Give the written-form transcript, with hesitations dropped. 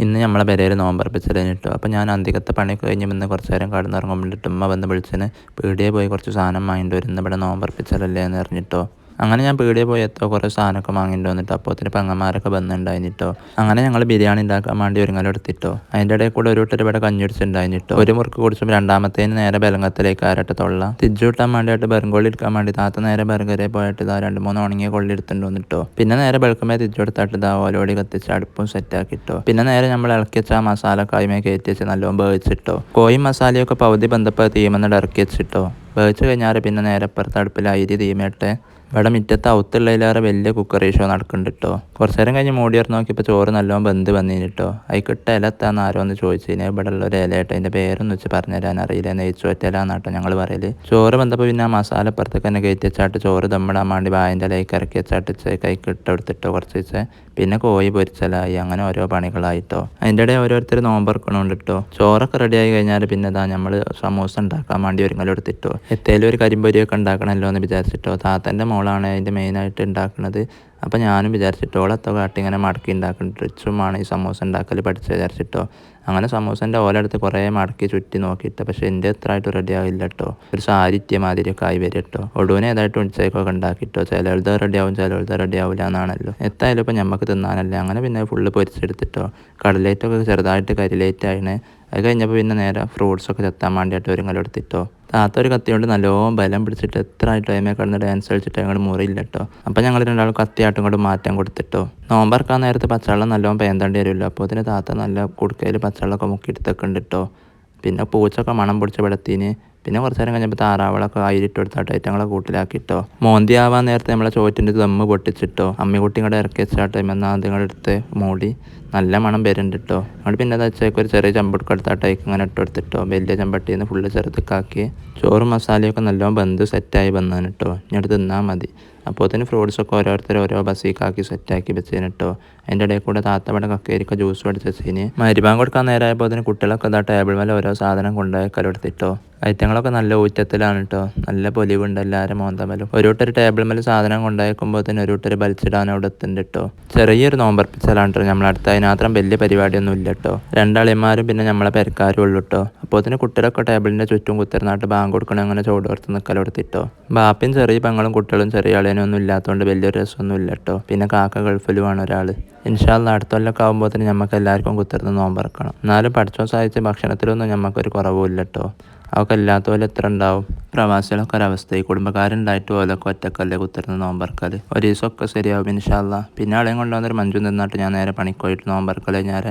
ഇന്ന് നമ്മളെ പെരയിൽ നോമ്പർപ്പിച്ചതിന് കേട്ടോ. അപ്പോൾ ഞാൻ അന്തികത്തെ പണിയൊക്കെ കഴിഞ്ഞ് വന്ന് കുറച്ച് നേരം കടന്നുറങ്ങുമ്പോഴേട്ട് ഉമ്മ വന്ന് വിളിച്ചിന് പീടികയിൽ പോയി കുറച്ച് സാധനം വാങ്ങിയിട്ട് വരും, ഇന്ന് ഇവിടെ നോമ്പർപ്പിച്ചതല്ലേ എന്ന് പറഞ്ഞിട്ടോ. അങ്ങനെ ഞാൻ പീടികയിൽ പോയി കുറേ സാധനമൊക്കെ വാങ്ങിയിട്ട് വന്നിട്ട് അപ്പോഴത്തേന് പെങ്ങന്മാരൊക്കെ വന്നിട്ടുണ്ടായിട്ടോ. അങ്ങനെ ഞങ്ങൾ ബിരിയാണി ഉണ്ടാക്കാൻ വേണ്ടി ഒരുങ്ങലെടുത്തിട്ടോ. അതിൻ്റെ ഇടയിൽ കൂടെ ഒരു കൂട്ടർ ഇവിടെ കഞ്ഞിടിച്ചിട്ടുണ്ടായിട്ടോ. ഒരു മുറുക്ക് കുടിച്ചും രണ്ടാമത്തേന് നേരെ ബലങ്ങത്തിലേക്ക് ആരട്ടെ തൊള്ള തിരിച്ചു കിട്ടാൻ വേണ്ടിയിട്ട് ബെറുംകൊള്ളി എടുക്കാൻ വേണ്ടി താത്ത നേരെ ബർഗറെ പോയിട്ട് ഇതാ 2-3 ഉണങ്ങിയ കൊള്ളി എടുത്തിട്ട് വന്നിട്ടോ. പിന്നെ നേരെ വെളുക്കുമ്പോൾ തിരിച്ചു കൊടുത്തിട്ട് ഇതാ ഓലോടി കത്തിച്ച് അടുപ്പും സെറ്റാക്കിട്ടോ. പിന്നെ നേരെ നമ്മൾ ഇളക്കി വെച്ച ആ മസാല കായ്മേ കയറ്റി വെച്ച് നല്ലോണം വേവിച്ചിട്ടോ. കോയും മസാലയൊക്കെ പകുതി ബന്ധപ്പോൾ തീമെന്നിട്ട് ഇറക്കി വെച്ചിട്ടോ. വേവിച്ച് കഴിഞ്ഞാൽ പിന്നെ നേരെ അപ്പുറത്ത് അടുപ്പിൽ അരി തീമേട്ടെ. ഇവിടെ മുറ്റത്ത് ഔത്തുള്ളതിലേറെ വലിയ കുക്കർ ഷോ നടക്കുന്നുണ്ട് കേട്ടോ. കുറച്ച് നേരം കഴിഞ്ഞ് മൂടിയർ നോക്കിയപ്പോൾ ചോറ് നല്ലോണം വെന്ത് വന്നിന് കേട്ടോ. അതിക്കിട്ട ഇല എത്താന്ന് ആരോ ഒന്ന് ചോദിച്ചു കഴിഞ്ഞാൽ ഇവിടെ ഉള്ള ഒരു ഇലയായിട്ട് അതിൻ്റെ പേരൊന്നും വെച്ച് പറഞ്ഞുതരാൻ അറിയില്ല. നെയ്ച്ചോറ്റലാന്നാട്ടോ ഞങ്ങൾ പറയല്. ചോറ് വന്നപ്പോൾ പിന്നെ ആ മസാല അപ്പുറത്തേക്ക് തന്നെ കയറ്റി വെച്ചാട്ട് ചോറ് ദമ്മിടാൻ വേണ്ടി വായൻ്റെ ഇലയ്ക്ക് ഇറക്കി വെച്ചാട്ട് കൈക്കിട്ട് എടുത്തിട്ടോ കുറച്ച് വെച്ച്. പിന്നെ കോഴി പൊരിച്ചലായി, അങ്ങനെ ഓരോ പണികളായിട്ടോ. അതിൻ്റെ ഇടയിൽ ഓരോരുത്തർ നോമ്പറക്കണുണ്ട് കേട്ടോ. ചോറൊക്കെ റെഡിയായി കഴിഞ്ഞാൽ പിന്നെ ഇതാ നമ്മൾ സമൂസ ഉണ്ടാക്കാൻ വേണ്ടി ഒരുങ്ങലെടുത്തിട്ടോ. എത്തേലും ഒരു കരിമ്പൊരിയൊക്കെ ഉണ്ടാക്കണമല്ലോ എന്ന് വിചാരിച്ചിട്ടോ. താത്തൻ്റെ മോളാണ് അതിൻ്റെ മെയിനായിട്ട് ഉണ്ടാക്കുന്നത്. അപ്പോൾ ഞാനും വിചാരിച്ചിട്ടോ ഓളെത്തോ കാട്ടി ഇങ്ങനെ മടക്കി ഉണ്ടാക്കുന്നുണ്ട്. റിച്ചുമാണ് ഈ സമൂസ ഉണ്ടാക്കൽ പഠിച്ച് വിചാരിച്ചിട്ടോ. അങ്ങനെ സമൂസൻ്റെ ഓലെടുത്ത് കുറേ മടക്കി ചുറ്റി നോക്കിയിട്ട് പക്ഷേ എൻ്റെ എത്ര ആയിട്ട് റെഡി ആവില്ല കേട്ടോ. ഒരു സാരി ഇറ്റിയ മാതിരിയൊക്കെ ആയി വരും കേട്ടോ. ഒടുവിനെ ഏതായിട്ട് ഉച്ചയ്ക്കൊക്കെ ഉണ്ടാക്കിട്ടോ. ചിലത് റെഡി ആവും, ചിലത് റെഡി ആവില്ല എന്നാണല്ലോ. എത്തായാലും ഇപ്പോൾ നമുക്ക് തിന്നാനല്ലേ. അങ്ങനെ പിന്നെ ഫുള്ള് പൊരിച്ചെടുത്തിട്ടോ. കടലേറ്റൊക്കെ ചെറുതായിട്ട് കരിലേറ്റായിന്. അത് കഴിഞ്ഞപ്പോൾ പിന്നെ നേരെ ഫ്രൂട്ട്സൊക്കെ ചെത്താൻ വേണ്ടിയിട്ട് ഒരുങ്ങലെടുത്തിട്ടോ. താത്ത ഒരു കത്തി കൊണ്ട് നല്ലോണം ബലം പിടിച്ചിട്ട് എത്ര ആയിട്ട് അതിമേ കിടന്ന് ഡാൻസ് കളിച്ചിട്ട് ഞങ്ങൾ മുറിയില്ല കേട്ടോ. അപ്പം ഞങ്ങൾ രണ്ടാളും കത്തിയാട്ടും കൊണ്ട് മാറ്റാൻ കൊടുത്തിട്ടോ. നോമ്പറക്കാൻ നേരത്ത് പച്ചവെള്ളം നല്ലോണം പേന്തേണ്ടി വരുമല്ലോ. അപ്പോൾ അതിന് താത്ത നല്ല കുടുക്കയിൽ പച്ചവെള്ളമൊക്കെ മുക്കിയെടുത്തൊക്കെ ഉണ്ട് കേട്ടോ. പിന്നെ പൂച്ചൊക്കെ മണം പിടിച്ച വെള്ളത്തിന്. പിന്നെ കുറച്ച് നേരം കഴിഞ്ഞപ്പോൾ താറാവുകളൊക്കെ അതിലിട്ട് കൊടുത്താട്ടോ ഐറ്റങ്ങളെ കൂട്ടിലാക്കിട്ടോ. മോന്തി ആവാൻ നേരത്തെ നമ്മളെ ചോറ്റിൻ്റെ ദമ്മ് പൊട്ടിച്ചിട്ടോ. അമ്മിക്കുട്ടി ഇങ്ങോട്ട് ഇറക്കി വെച്ചാട്ടോ അതിമെന്നാദ്യങ്ങളെടുത്ത് മൂടി നല്ല മണം വരുന്നുണ്ട് കേട്ടോ. അങ്ങോട്ട് പിന്നെ എന്താ വെച്ചാൽ ഒരു ചെറിയ ചെമ്പെടുക്ക എടുത്താട്ടേക്ക് ഇങ്ങനെ ഇട്ട് കൊടുത്തിട്ടോ. വലിയ ചെമ്പട്ടിയിൽ നിന്ന് ഫുള്ള് ചെറുതൊക്കെ ചോറും മസാലയൊക്കെ നല്ലോണം ബന്ധ് സെറ്റായി വന്നതാണ് കേട്ടോ. ഇങ്ങോട്ട് തിന്നാൽ മതി. അപ്പോൾ തന്നെ ഫ്രൂട്ട്സൊക്കെ ഓരോരുത്തർ ഓരോ ബസ്സിക്കാക്കി സെറ്റാക്കി വെച്ചതിന് കേട്ടോ. അതിൻ്റെ ഇടയിൽ കൂടെ താത്തവിടെ കക്കേരിക്ക ജ്യൂസ് അടിച്ച് വെച്ചതിന് മരുഭാൻ കൊടുക്കാൻ നേരമായപ്പോൾ അതിന് കുട്ടികളൊക്കെ ഇതാ ടേബിൾ മേലെ ഓരോ സാധനം കൊണ്ടുപോയി കലെടുത്തിട്ടോ. ഐറ്റങ്ങളൊക്കെ നല്ല ഊറ്റത്തിലാണ് കേട്ടോ. നല്ല പൊലിവുണ്ട് എല്ലാവരും മോന്തമലും. ഒരു കൂട്ടർ ടേബിൾ മേലെ സാധനം കൊണ്ടുപോയിക്കുമ്പോൾ തന്നെ ഒരു കൂട്ടർ വലിച്ചിടാൻ അവിടെ എത്തുന്നുണ്ട് കേട്ടോ. ചെറിയൊരു നോമ്പർപ്പിച്ചാലാണ് കേട്ടോ നമ്മളടുത്ത്. അതിനകത്രം വലിയ പരിപാടിയൊന്നും ഇല്ല കേട്ടോ. രണ്ടാളിമാരും പിന്നെ നമ്മളെ പെരക്കാരും ഉള്ളു കേട്ടോ. അപ്പോൾ തന്നെ കുട്ടികളൊക്കെ ടേബിളിൻ്റെ ചുറ്റും കുത്തിരുന്നാട്ട് ബാങ്ക് കൊടുക്കണം അങ്ങനെ ചോടോർത്ത് നിൽക്കലെടുത്തിട്ടോ. ബാപ്പയും ചെറിയ പെങ്ങളും കുട്ടികളും ചെറിയ ആളേനൊന്നും ഇല്ലാത്തതുകൊണ്ട് വലിയൊരു രസമൊന്നും ഇല്ല കേട്ടോ. പിന്നെ കാക്ക ഗൾഫിലുമാണ് ഒരാൾ. ഇൻഷാ അല്ലാഹ് അടുത്ത കൊല്ലമൊക്കെ ആകുമ്പോൾ തന്നെ നമുക്ക് എല്ലാവർക്കും കുത്തിരുന്ന് നോമ്പറക്കണം. എന്നാലും പഠിച്ചോ സഹായിച്ച് ഭക്ഷണത്തിലൊന്നും നമുക്കൊരു കുറവുമില്ല കേട്ടോ. അതൊക്കെ ഇല്ലാത്ത പോലെ എത്ര ഉണ്ടാവും. പ്രവാസികളൊക്കെ ഒരവസ്ഥ. ഈ കുടുംബക്കാരുണ്ടായിട്ട് ഓലൊക്കെ ഒറ്റക്കല്ലേ കുത്തിരുന്ന് നോമ്പറക്കൽ. ഒരു ദിവസമൊക്കെ ശരിയാവും ഇൻഷാ അല്ലാഹ്. പിന്നെ ആളെയും കൊണ്ടുവന്നൊരു മഞ്ജു നിന്നിട്ട് ഞാൻ നേരെ പണിക്ക് പോയിട്ട് നോമ്പറക്കൽ കഴിഞ്ഞാൽ